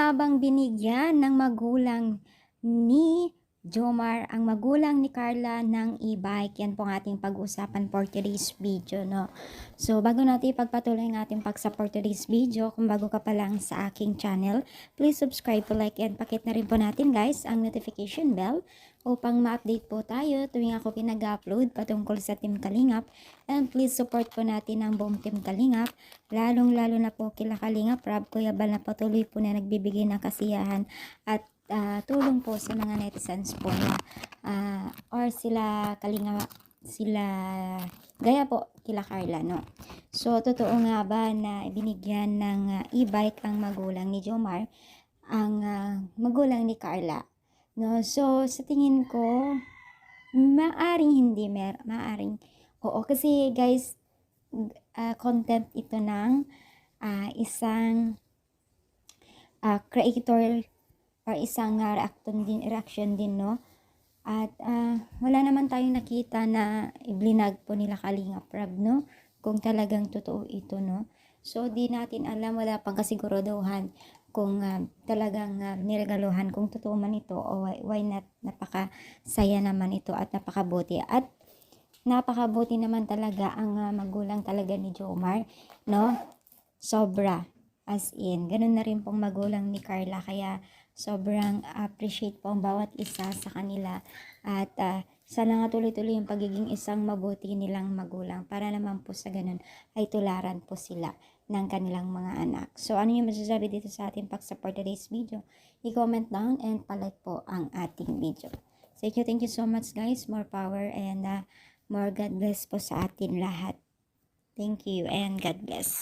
nga bang binigyan ng magulang ni Jomar ang magulang ni Carla ng e-bike? Yan po ang ating pag-uusapan for today's video, no? So, bago natin ipagpatuloy ang ating pag-support today's video, kung bago ka pa lang sa aking channel, please subscribe, like, and pakit na rin po natin guys ang notification bell upang ma-update po tayo tuwing ako pinag-upload patungkol sa Team Kalingap. And please support po natin ang buong Team Kalingap, lalong-lalo na po kila Kalingap Rob, Kuya Bal na patuloy po na nagbibigay ng kasiyahan at tulong po sa mga netizens po na or sila gaya po kila Carla, no? So, totoo nga ba na binigyan ng e-bike ang magulang ni Jomar ang magulang ni Carla, no? So, sa tingin ko, maaring hindi, maaring oo, kasi guys, content ito ng isang creator or isang reaction din, no? At wala naman tayong nakita na iblinag po nila Kalingap Rob, no? Kung talagang totoo ito, no? So, di natin alam, wala pang kasiguraduhan kung talagang niregaluhan kung totoo man ito o why not. Napakasaya naman ito at napakabuti. At napakabuti naman talaga ang magulang talaga ni Jomar, no? Sobra. As in, ganun na rin pong magulang ni Carla, kaya sobrang appreciate po ang bawat isa sa kanila at sana nga tuloy-tuloy yung pagiging isang mabuti nilang magulang para naman po sa ganun ay tularan po sila ng kanilang mga anak. So, ano yung masasabi dito sa ating pag-support today's video? I-comment down and palike po ang ating video. Thank you so much guys. More power and more God bless po sa atin lahat. Thank you and God bless.